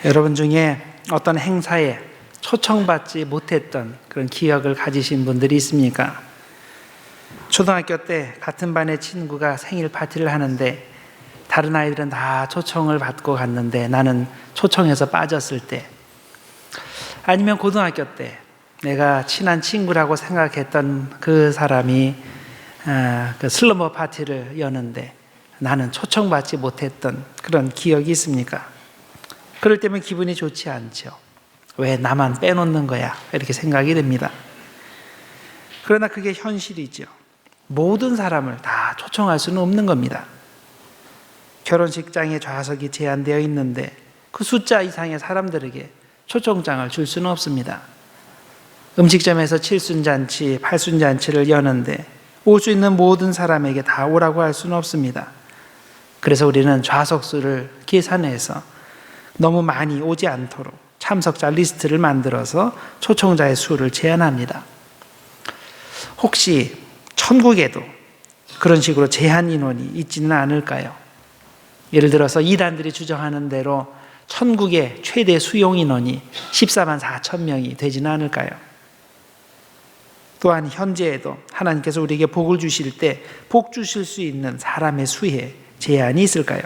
여러분 중에 어떤 행사에 초청받지 못했던 그런 기억을 가지신 분들이 있습니까? 초등학교 때 같은 반의 친구가 생일 파티를 하는데 다른 아이들은 다 초청을 받고 갔는데 나는 초청해서 빠졌을 때, 아니면 고등학교 때 내가 친한 친구라고 생각했던 그 사람이 그 슬럼버 파티를 여는데 나는 초청받지 못했던 그런 기억이 있습니까? 그럴 때면 기분이 좋지 않죠. 왜 나만 빼놓는 거야? 이렇게 생각이 됩니다. 그러나 그게 현실이죠. 모든 사람을 다 초청할 수는 없는 겁니다. 결혼식장에 좌석이 제한되어 있는데 그 숫자 이상의 사람들에게 초청장을 줄 수는 없습니다. 음식점에서 칠순잔치, 팔순잔치를 여는데 올 수 있는 모든 사람에게 다 오라고 할 수는 없습니다. 그래서 우리는 좌석 수를 계산해서 너무 많이 오지 않도록 참석자 리스트를 만들어서 초청자의 수를 제한합니다. 혹시 천국에도 그런 식으로 제한 인원이 있지는 않을까요? 예를 들어서 이단들이 주장하는 대로 천국의 최대 수용 인원이 14만 4천 명이 되지는 않을까요? 또한 현재에도 하나님께서 우리에게 복을 주실 때 복 주실 수 있는 사람의 수에 제한이 있을까요?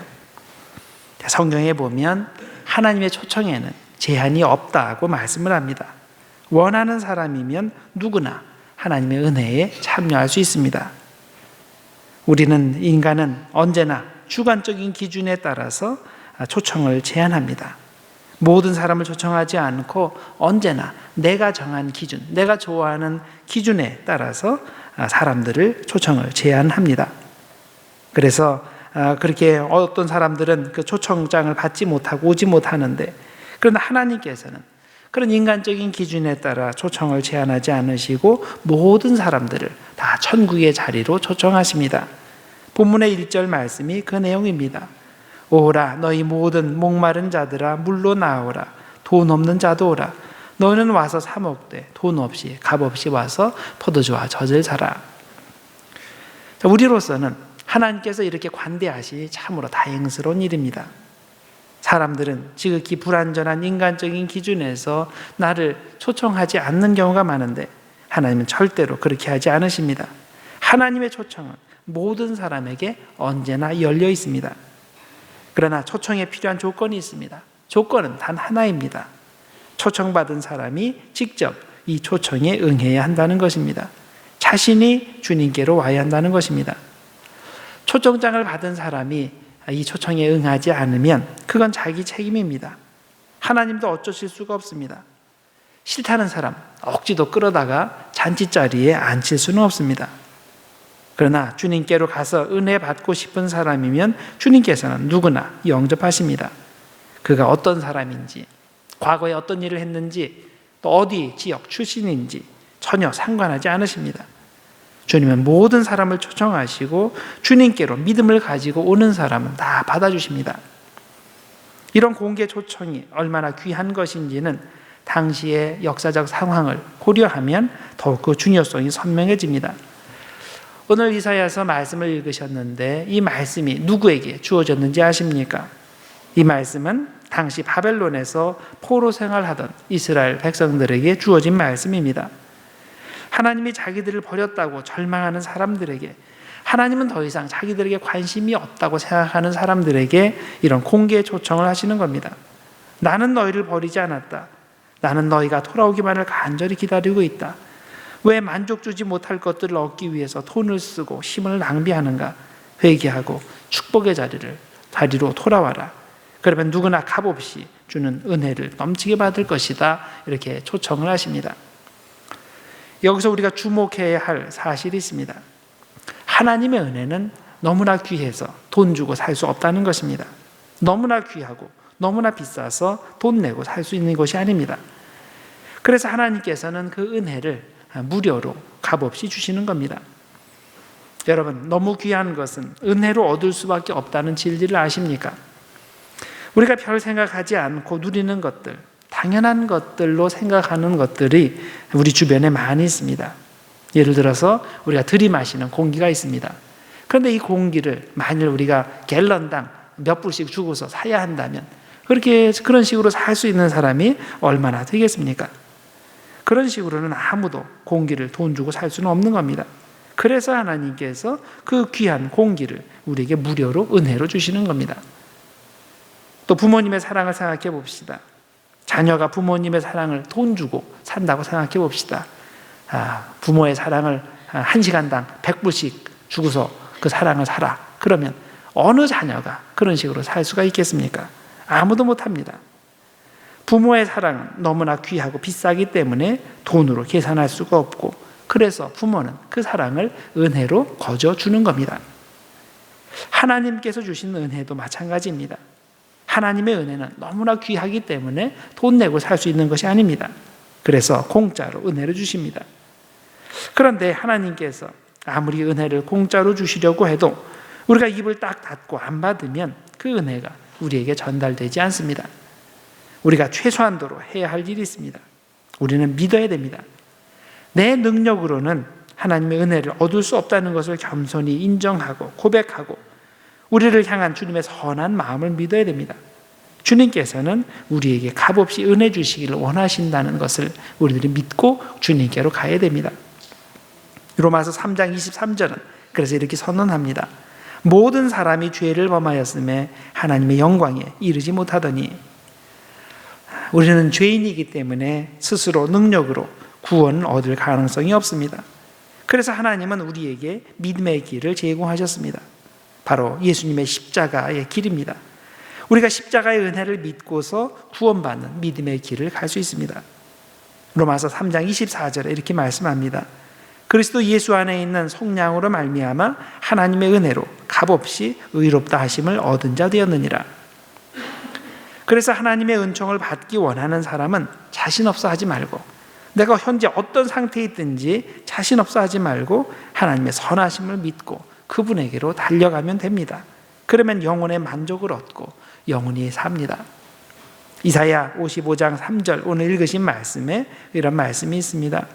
성경에 보면 하나님의 초청에는 제한이 없다고 말씀을 합니다. 원하는 사람이면 누구나 하나님의 은혜에 참여할 수 있습니다. 우리는 인간은 언제나 주관적인 기준에 따라서 초청을 제한합니다. 모든 사람을 초청하지 않고 언제나 내가 정한 기준, 내가 좋아하는 기준에 따라서 사람들을 초청을 제한합니다. 그래서 그렇게 어떤 사람들은 그 초청장을 받지 못하고 오지 못하는데, 그러나 하나님께서는 그런 인간적인 기준에 따라 초청을 제한하지 않으시고 모든 사람들을 다 천국의 자리로 초청하십니다. 본문의 1절 말씀이 그 내용입니다. 오라 너희 모든 목마른 자들아 물로 나오라. 돈 없는 자도 오라. 너는 와서 사 먹되 돈 없이 값 없이 와서 포도주와 젖을 사라. 우리로서는 하나님께서 이렇게 관대하시니 참으로 다행스러운 일입니다. 사람들은 지극히 불완전한 인간적인 기준에서 나를 초청하지 않는 경우가 많은데 하나님은 절대로 그렇게 하지 않으십니다. 하나님의 초청은 모든 사람에게 언제나 열려 있습니다. 그러나 초청에 필요한 조건이 있습니다. 조건은 단 하나입니다. 초청받은 사람이 직접 이 초청에 응해야 한다는 것입니다. 자신이 주님께로 와야 한다는 것입니다. 초청장을 받은 사람이 이 초청에 응하지 않으면 그건 자기 책임입니다. 하나님도 어쩌실 수가 없습니다. 싫다는 사람 억지도 끌어다가 잔치자리에 앉힐 수는 없습니다. 그러나 주님께로 가서 은혜 받고 싶은 사람이면 주님께서는 누구나 영접하십니다. 그가 어떤 사람인지, 과거에 어떤 일을 했는지, 또 어디 지역 출신인지 전혀 상관하지 않으십니다. 주님은 모든 사람을 초청하시고 주님께로 믿음을 가지고 오는 사람은 다 받아주십니다. 이런 공개 초청이 얼마나 귀한 것인지는 당시의 역사적 상황을 고려하면 더욱 그 중요성이 선명해집니다. 오늘 이사야서 말씀을 읽으셨는데 이 말씀이 누구에게 주어졌는지 아십니까? 이 말씀은 당시 바벨론에서 포로 생활하던 이스라엘 백성들에게 주어진 말씀입니다. 하나님이 자기들을 버렸다고 절망하는 사람들에게, 하나님은 더 이상 자기들에게 관심이 없다고 생각하는 사람들에게 이런 공개 초청을 하시는 겁니다. 나는 너희를 버리지 않았다. 나는 너희가 돌아오기만을 간절히 기다리고 있다. 왜 만족 주지 못할 것들을 얻기 위해서 돈을 쓰고 힘을 낭비하는가? 회개하고 축복의 자리로 돌아와라. 그러면 누구나 값없이 주는 은혜를 넘치게 받을 것이다. 이렇게 초청을 하십니다. 여기서 우리가 주목해야 할 사실이 있습니다. 하나님의 은혜는 너무나 귀해서 돈 주고 살 수 없다는 것입니다. 너무나 귀하고 너무나 비싸서 돈 내고 살 수 있는 것이 아닙니다. 그래서 하나님께서는 그 은혜를 무료로 값없이 주시는 겁니다. 여러분, 너무 귀한 것은 은혜로 얻을 수밖에 없다는 진리를 아십니까? 우리가 별 생각하지 않고 누리는 것들, 당연한 것들로 생각하는 것들이 우리 주변에 많이 있습니다. 예를 들어서 우리가 들이마시는 공기가 있습니다. 그런데 이 공기를 만일 우리가 갤런당 몇 불씩 주고서 사야 한다면 그런 식으로 살 수 있는 사람이 얼마나 되겠습니까? 그런 식으로는 아무도 공기를 돈 주고 살 수는 없는 겁니다. 그래서 하나님께서 그 귀한 공기를 우리에게 무료로 은혜로 주시는 겁니다. 또 부모님의 사랑을 생각해 봅시다. 자녀가 부모님의 사랑을 돈 주고 산다고 생각해 봅시다. 부모의 사랑을 1시간당 100불씩 주고서 그 사랑을 사라. 그러면 어느 자녀가 그런 식으로 살 수가 있겠습니까? 아무도 못합니다. 부모의 사랑은 너무나 귀하고 비싸기 때문에 돈으로 계산할 수가 없고, 그래서 부모는 그 사랑을 은혜로 거저 주는 겁니다. 하나님께서 주신 은혜도 마찬가지입니다. 하나님의 은혜는 너무나 귀하기 때문에 돈 내고 살 수 있는 것이 아닙니다. 그래서 공짜로 은혜를 주십니다. 그런데 하나님께서 아무리 은혜를 공짜로 주시려고 해도 우리가 입을 딱 닫고 안 받으면 그 은혜가 우리에게 전달되지 않습니다. 우리가 최소한도로 해야 할 일이 있습니다. 우리는 믿어야 됩니다. 내 능력으로는 하나님의 은혜를 얻을 수 없다는 것을 겸손히 인정하고 고백하고 우리를 향한 주님의 선한 마음을 믿어야 됩니다. 주님께서는 우리에게 값없이 은혜 주시기를 원하신다는 것을 우리들이 믿고 주님께로 가야 됩니다. 로마서 3장 23절은 그래서 이렇게 선언합니다. 모든 사람이 죄를 범하였음에 하나님의 영광에 이르지 못하더니, 우리는 죄인이기 때문에 스스로 능력으로 구원을 얻을 가능성이 없습니다. 그래서 하나님은 우리에게 믿음의 길을 제공하셨습니다. 바로 예수님의 십자가의 길입니다. 우리가 십자가의 은혜를 믿고서 구원받는 믿음의 길을 갈 수 있습니다. 로마서 3장 24절에 이렇게 말씀합니다. 그리스도 예수 안에 있는 성량으로 말미암아 하나님의 은혜로 값없이 의롭다 하심을 얻은 자 되었느니라. 그래서 하나님의 은총을 받기 원하는 사람은 자신 없어 하지 말고, 내가 현재 어떤 상태에 있든지 자신 없어 하지 말고 하나님의 선하심을 믿고 그분에게로 달려가면 됩니다. 그러면 영혼의 만족을 얻고 영원히 삽니다. 이사야 55장 3절 오늘 읽으신 말씀에 이런 말씀이 있습니다.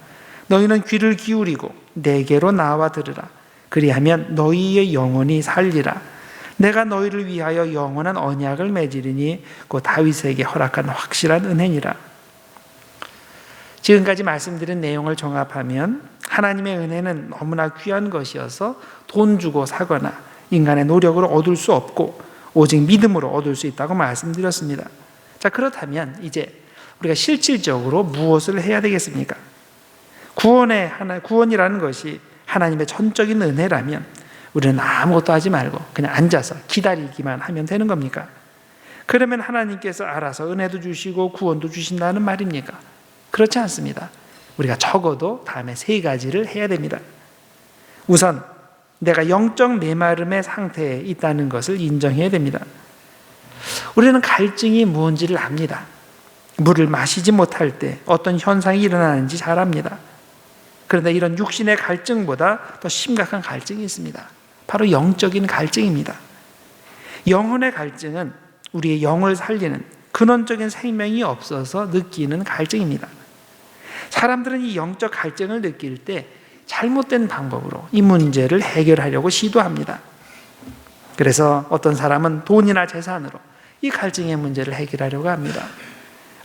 너희는 귀를 기울이고 내게로 나와 들으라. 그리하면 너희의 영혼이 살리라. 내가 너희를 위하여 영원한 언약을 맺으리니 곧 다윗에게 허락한 확실한 은혜니라. 지금까지 말씀드린 내용을 종합하면 하나님의 은혜는 너무나 귀한 것이어서 돈 주고 사거나 인간의 노력으로 얻을 수 없고 오직 믿음으로 얻을 수 있다고 말씀드렸습니다. 자, 그렇다면 이제 우리가 실질적으로 무엇을 해야 되겠습니까? 구원이라는 것이 하나님의 전적인 은혜라면 우리는 아무것도 하지 말고 그냥 앉아서 기다리기만 하면 되는 겁니까? 그러면 하나님께서 알아서 은혜도 주시고 구원도 주신다는 말입니까? 그렇지 않습니다. 우리가 적어도 다음에 3가지를 해야 됩니다. 우선 내가 영적 메마름의 상태에 있다는 것을 인정해야 됩니다. 우리는 갈증이 무엇인지를 압니다. 물을 마시지 못할 때 어떤 현상이 일어나는지 잘 압니다. 그런데 이런 육신의 갈증보다 더 심각한 갈증이 있습니다. 바로 영적인 갈증입니다. 영혼의 갈증은 우리의 영을 살리는 근원적인 생명이 없어서 느끼는 갈증입니다. 사람들은 이 영적 갈증을 느낄 때 잘못된 방법으로 이 문제를 해결하려고 시도합니다. 그래서 어떤 사람은 돈이나 재산으로 이 갈증의 문제를 해결하려고 합니다.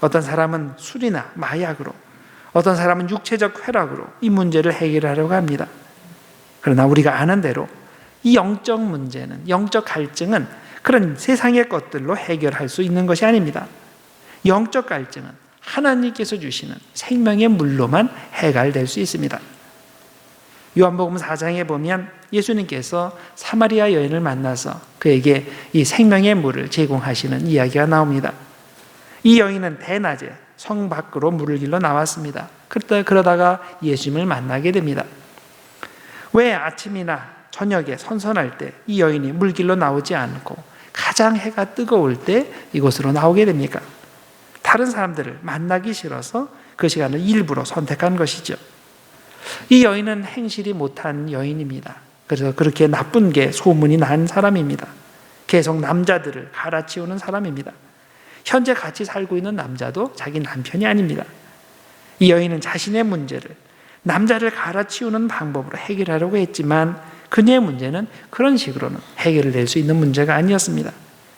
어떤 사람은 술이나 마약으로, 어떤 사람은 육체적 쾌락으로 이 문제를 해결하려고 합니다. 그러나 우리가 아는 대로 이 영적 문제는, 영적 갈증은 그런 세상의 것들로 해결할 수 있는 것이 아닙니다. 영적 갈증은 하나님께서 주시는 생명의 물로만 해결될 수 있습니다. 요한복음 4장에 보면 예수님께서 사마리아 여인을 만나서 그에게 이 생명의 물을 제공하시는 이야기가 나옵니다. 이 여인은 대낮에 성 밖으로 물을 길러 나왔습니다. 그러다가 예수님을 만나게 됩니다. 왜 아침이나 저녁에 선선할 때 이 여인이 물 길러 나오지 않고 가장 해가 뜨거울 때 이곳으로 나오게 됩니까? 다른 사람들을 만나기 싫어서 그 시간을 일부러 선택한 것이죠. 이 여인은 행실이 못한 여인입니다. 그래서 그렇게 나쁜 게 소문이 난 사람입니다. 계속 남자들을 갈아치우는 사람입니다. 현재 같이 살고 있는 남자도 자기 남편이 아닙니다. 이 여인은 자신의 문제를 남자를 갈아치우는 방법으로 해결하려고 했지만 그녀의 문제는 그런 식으로는 해결될 수 있는 문제가 아니었습니다.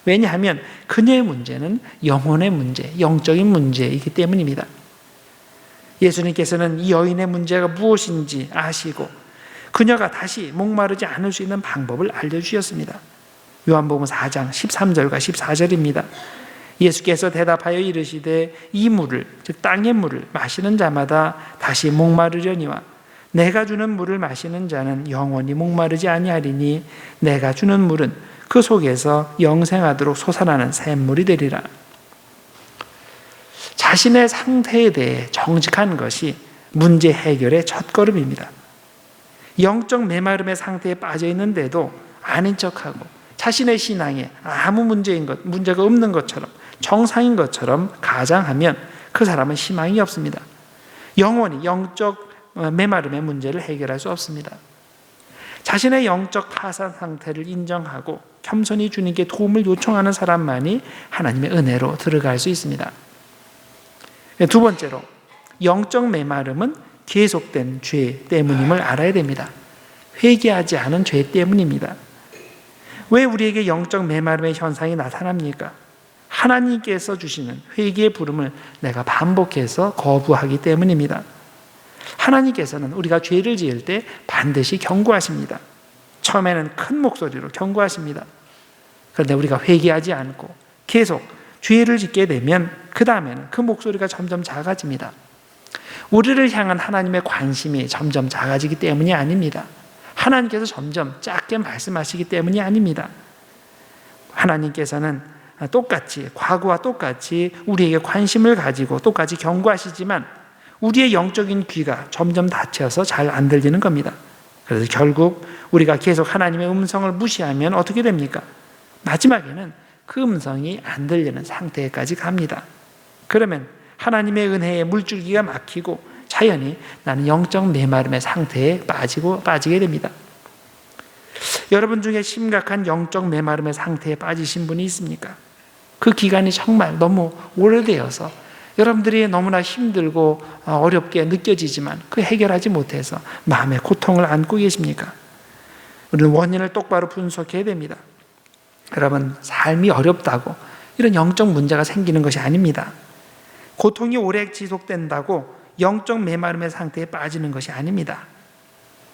왜냐하면 그녀의 문제는 영혼의 문제, 영적인 문제이기 때문입니다. 예수님께서는 이 여인의 문제가 무엇인지 아시고 그녀가 다시 목마르지 않을 수 있는 방법을 알려주셨습니다. 요한복음 4장 13절과 14절입니다. 예수께서 대답하여 이르시되 이 물을, 즉 땅의 물을 마시는 자마다 다시 목마르려니와 내가 주는 물을 마시는 자는 영원히 목마르지 아니하리니 내가 주는 물은 그 속에서 영생하도록 솟아나는 샘물이 되리라. 자신의 상태에 대해 정직한 것이 문제 해결의 첫걸음입니다. 영적 메마름의 상태에 빠져 있는데도 아닌 척하고 자신의 신앙에 아무 문제가 없는 것처럼 정상인 것처럼 가장하면 그 사람은 희망이 없습니다. 영원히 영적 메마름의 문제를 해결할 수 없습니다. 자신의 영적 파산 상태를 인정하고 겸손히 주님께 도움을 요청하는 사람만이 하나님의 은혜로 들어갈 수 있습니다. 두 번째로, 영적 메마름은 계속된 죄 때문임을 알아야 됩니다. 회개하지 않은 죄 때문입니다. 왜 우리에게 영적 메마름의 현상이 나타납니까? 하나님께서 주시는 회개의 부름을 내가 반복해서 거부하기 때문입니다. 하나님께서는 우리가 죄를 지을 때 반드시 경고하십니다. 처음에는 큰 목소리로 경고하십니다. 그런데 우리가 회개하지 않고 계속 죄를 짓게 되면 그 다음에는 그 목소리가 점점 작아집니다. 우리를 향한 하나님의 관심이 점점 작아지기 때문이 아닙니다. 하나님께서 점점 작게 말씀하시기 때문이 아닙니다. 하나님께서는 똑같이, 과거와 똑같이 우리에게 관심을 가지고 똑같이 경고하시지만 우리의 영적인 귀가 점점 닫혀서 잘 안 들리는 겁니다. 그래서 결국 우리가 계속 하나님의 음성을 무시하면 어떻게 됩니까? 마지막에는 그 음성이 안 들리는 상태까지 갑니다. 그러면 하나님의 은혜의 물줄기가 막히고 자연히 나는 영적 메마름의 상태에 빠지게 됩니다. 여러분 중에 심각한 영적 메마름의 상태에 빠지신 분이 있습니까? 그 기간이 정말 너무 오래되어서 여러분들이 너무나 힘들고 어렵게 느껴지지만 그 해결하지 못해서 마음의 고통을 안고 계십니까? 우리는 원인을 똑바로 분석해야 됩니다. 여러분, 삶이 어렵다고 이런 영적 문제가 생기는 것이 아닙니다. 고통이 오래 지속된다고 영적 메마름의 상태에 빠지는 것이 아닙니다.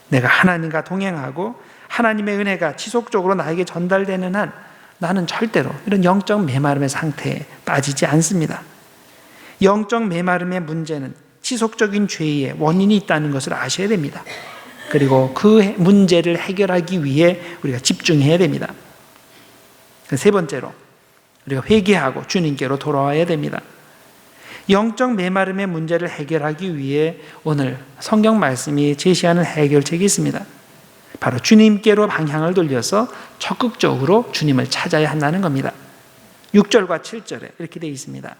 내가 하나님과 동행하고 하나님의 은혜가 지속적으로 나에게 전달되는 한 나는 절대로 이런 영적 메마름의 상태에 빠지지 않습니다. 영적 메마름의 문제는 지속적인 죄의 원인이 있다는 것을 아셔야 됩니다. 그리고 그 문제를 해결하기 위해 우리가 집중해야 됩니다. 세 번째로, 우리가 회개하고 주님께로 돌아와야 됩니다. 영적 메마름의 문제를 해결하기 위해 오늘 성경 말씀이 제시하는 해결책이 있습니다. 바로 주님께로 방향을 돌려서 적극적으로 주님을 찾아야 한다는 겁니다. 6절과 7절에 이렇게 되어 있습니다.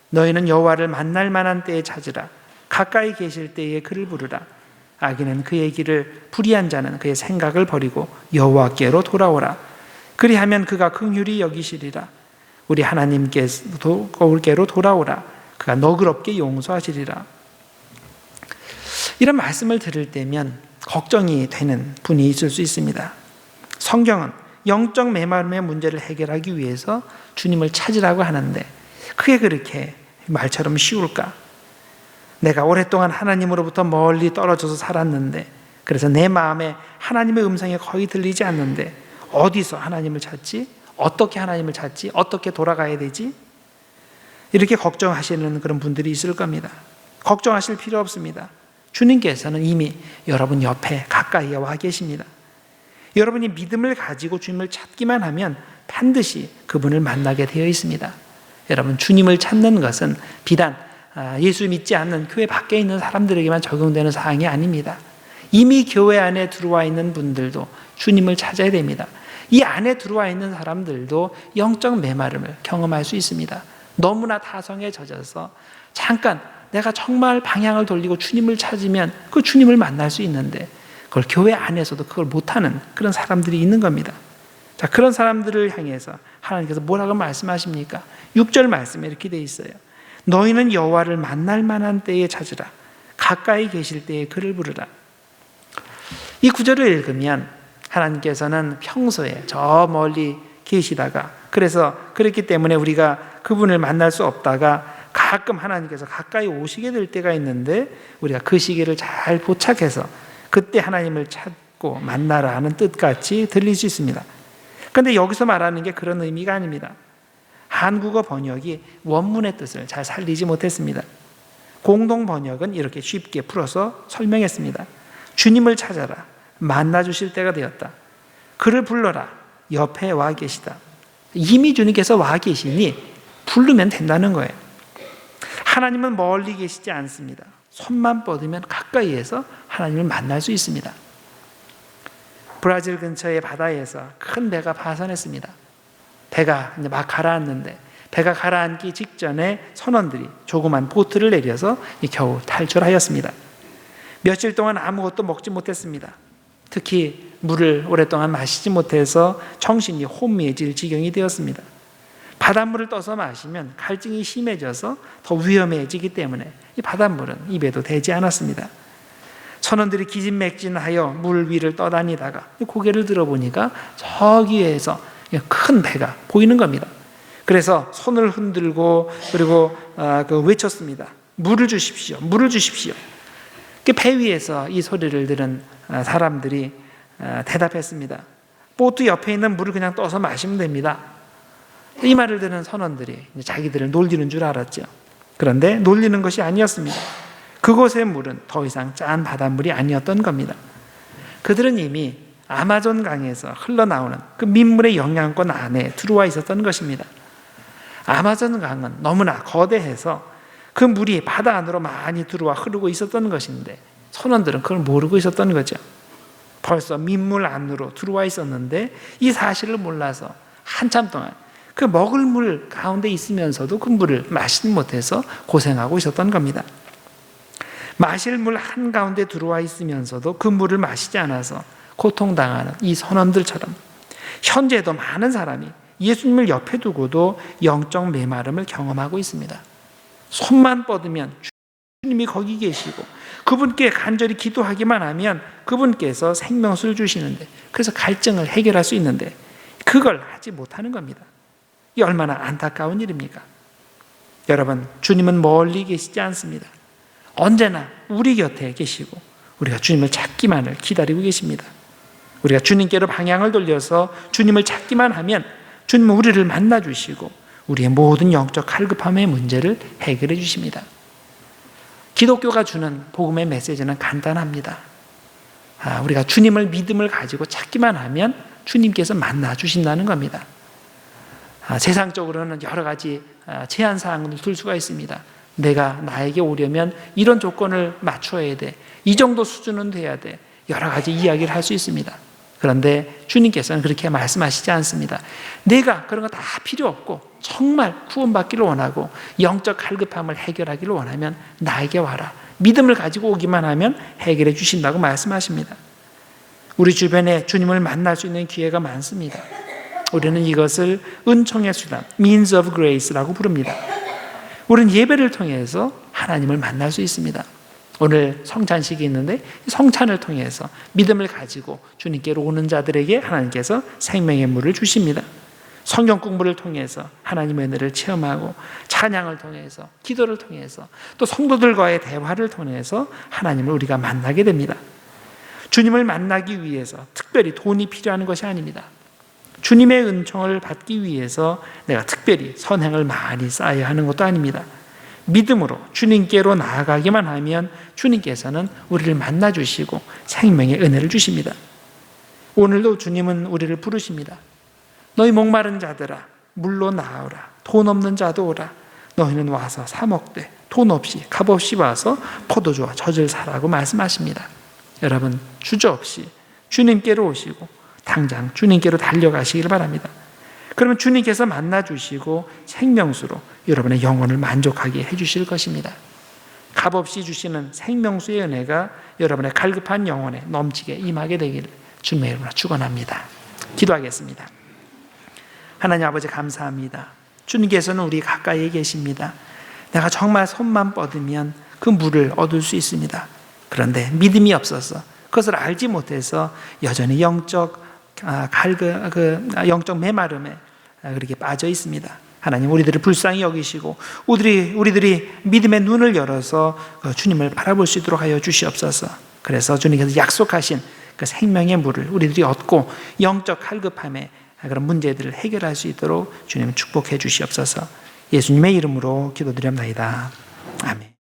너희는 여호와를 만날 만한 때에 찾으라. 가까이 계실 때에 그를 부르라. 악인은 그의 길을, 불의한 자는 그의 생각을 버리고 여호와께로 돌아오라. 그리하면 그가 긍휼히 여기시리라. 우리 하나님께로 돌아오라. 그가 너그럽게 용서하시리라. 이런 말씀을 들을 때면 걱정이 되는 분이 있을 수 있습니다. 성경은 영적 메마름의 문제를 해결하기 위해서 주님을 찾으라고 하는데 그게 그렇게 말처럼 쉬울까? 내가 오랫동안 하나님으로부터 멀리 떨어져서 살았는데, 그래서 내 마음에 하나님의 음성이 거의 들리지 않는데 어디서 하나님을 찾지? 어떻게 하나님을 찾지? 어떻게 돌아가야 되지? 이렇게 걱정하시는 그런 분들이 있을 겁니다. 걱정하실 필요 없습니다. 주님께서는 이미 여러분 옆에 가까이에 와 계십니다. 여러분이 믿음을 가지고 주님을 찾기만 하면 반드시 그분을 만나게 되어 있습니다. 여러분, 주님을 찾는 것은 비단 예수 믿지 않는 교회 밖에 있는 사람들에게만 적용되는 사항이 아닙니다. 이미 교회 안에 들어와 있는 분들도 주님을 찾아야 됩니다. 이 안에 들어와 있는 사람들도 영적 메마름을 경험할 수 있습니다. 너무나 타성에 젖어서 잠깐 내가 정말 방향을 돌리고 주님을 찾으면 그 주님을 만날 수 있는데 그걸 교회 안에서도 그걸 못하는 그런 사람들이 있는 겁니다. 자, 그런 사람들을 향해서 하나님께서 뭐라고 말씀하십니까? 6절 말씀에 이렇게 되어 있어요. 너희는 여호와를 만날 만한 때에 찾으라. 가까이 계실 때에 그를 부르라. 이 구절을 읽으면 하나님께서는 평소에 저 멀리 계시다가 그래서 그렇기 때문에 우리가 그분을 만날 수 없다가 가끔 하나님께서 가까이 오시게 될 때가 있는데 우리가 그 시기를 잘 포착해서 그때 하나님을 찾고 만나라 하는 뜻같이 들릴 수 있습니다. 그런데 여기서 말하는 게 그런 의미가 아닙니다. 한국어 번역이 원문의 뜻을 잘 살리지 못했습니다. 공동 번역은 이렇게 쉽게 풀어서 설명했습니다. 주님을 찾아라. 만나 주실 때가 되었다. 그를 불러라. 옆에 와 계시다. 이미 주님께서 와 계시니 부르면 된다는 거예요. 하나님은 멀리 계시지 않습니다. 손만 뻗으면 가까이에서 하나님을 만날 수 있습니다. 브라질 근처의 바다에서 큰 배가 파선했습니다. 배가 이제 막 가라앉는데 배가 가라앉기 직전에 선원들이 조그만 보트를 내려서 겨우 탈출하였습니다. 며칠 동안 아무것도 먹지 못했습니다. 특히 물을 오랫동안 마시지 못해서 정신이 혼미해질 지경이 되었습니다. 바닷물을 떠서 마시면 갈증이 심해져서 더 위험해지기 때문에 이 바닷물은 입에도 대지 않았습니다. 선원들이 기진맥진하여 물 위를 떠다니다가 고개를 들어보니까 저기에서 큰 배가 보이는 겁니다. 그래서 손을 흔들고 그리고 외쳤습니다. 물을 주십시오. 물을 주십시오. 배 위에서 이 소리를 들은 사람들이 대답했습니다. 보트 옆에 있는 물을 그냥 떠서 마시면 됩니다. 이 말을 들은 선원들이 자기들을 놀리는 줄 알았죠. 그런데 놀리는 것이 아니었습니다. 그곳의 물은 더 이상 짠 바닷물이 아니었던 겁니다. 그들은 이미 아마존 강에서 흘러나오는 그 민물의 영향권 안에 들어와 있었던 것입니다. 아마존 강은 너무나 거대해서 그 물이 바다 안으로 많이 들어와 흐르고 있었던 것인데 선원들은 그걸 모르고 있었던 거죠. 벌써 민물 안으로 들어와 있었는데 이 사실을 몰라서 한참 동안 그 먹을 물 가운데 있으면서도 그 물을 마시지 못해서 고생하고 있었던 겁니다. 마실 물 한가운데 들어와 있으면서도 그 물을 마시지 않아서 고통당하는 이 선원들처럼 현재도 많은 사람이 예수님을 옆에 두고도 영적 메마름을 경험하고 있습니다. 손만 뻗으면 주님이 거기 계시고 그분께 간절히 기도하기만 하면 그분께서 생명수를 주시는데 그래서 갈증을 해결할 수 있는데 그걸 하지 못하는 겁니다. 이 얼마나 안타까운 일입니까? 여러분, 주님은 멀리 계시지 않습니다. 언제나 우리 곁에 계시고 우리가 주님을 찾기만을 기다리고 계십니다. 우리가 주님께로 방향을 돌려서 주님을 찾기만 하면 주님은 우리를 만나 주시고 우리의 모든 영적 갈급함의 문제를 해결해 주십니다. 기독교가 주는 복음의 메시지는 간단합니다. 우리가 주님을 믿음을 가지고 찾기만 하면 주님께서 만나 주신다는 겁니다. 세상적으로는 여러 가지 제한 사항을 둘 수가 있습니다. 내가 나에게 오려면 이런 조건을 맞춰야 돼. 이 정도 수준은 돼야 돼. 여러 가지 이야기를 할 수 있습니다. 그런데 주님께서는 그렇게 말씀하시지 않습니다. 내가 그런 거 다 필요 없고 정말 구원받기를 원하고 영적 갈급함을 해결하기를 원하면 나에게 와라. 믿음을 가지고 오기만 하면 해결해 주신다고 말씀하십니다. 우리 주변에 주님을 만날 수 있는 기회가 많습니다. 우리는 이것을 은총의 수단, means of grace라고 부릅니다. 우리는 예배를 통해서 하나님을 만날 수 있습니다. 오늘 성찬식이 있는데 성찬을 통해서 믿음을 가지고 주님께로 오는 자들에게 하나님께서 생명의 물을 주십니다. 성경 공부를 통해서 하나님의 은혜를 체험하고 찬양을 통해서 기도를 통해서 또 성도들과의 대화를 통해서 하나님을 우리가 만나게 됩니다. 주님을 만나기 위해서 특별히 돈이 필요한 것이 아닙니다. 주님의 은총을 받기 위해서 내가 특별히 선행을 많이 쌓아야 하는 것도 아닙니다. 믿음으로 주님께로 나아가기만 하면 주님께서는 우리를 만나 주시고 생명의 은혜를 주십니다. 오늘도 주님은 우리를 부르십니다. 너희 목마른 자들아 물로 나오라. 돈 없는 자도 오라. 너희는 와서 사 먹되 돈 없이 값 없이 와서 포도주와 젖을 사라고 말씀하십니다. 여러분, 주저없이 주님께로 오시고 당장 주님께로 달려가시길 바랍니다. 그러면 주님께서 만나 주시고 생명수로 여러분의 영혼을 만족하게 해주실 것입니다. 값없이 주시는 생명수의 은혜가 여러분의 갈급한 영혼에 넘치게 임하게 되기를 주님의 이름으로 축원합니다. 기도하겠습니다. 하나님 아버지 감사합니다. 주님께서는 우리 가까이에 계십니다. 내가 정말 손만 뻗으면 그 물을 얻을 수 있습니다. 그런데 믿음이 없어서 그것을 알지 못해서 여전히 영적 메마름에 그렇게 빠져 있습니다. 하나님 우리들을 불쌍히 여기시고 우리들이 믿음의 눈을 열어서 주님을 바라볼 수 있도록 하여 주시옵소서. 그래서 주님께서 약속하신 그 생명의 물을 우리들이 얻고 영적 갈급함에 그런 문제들을 해결할 수 있도록 주님 축복해 주시옵소서. 예수님의 이름으로 기도드립니다. 아멘.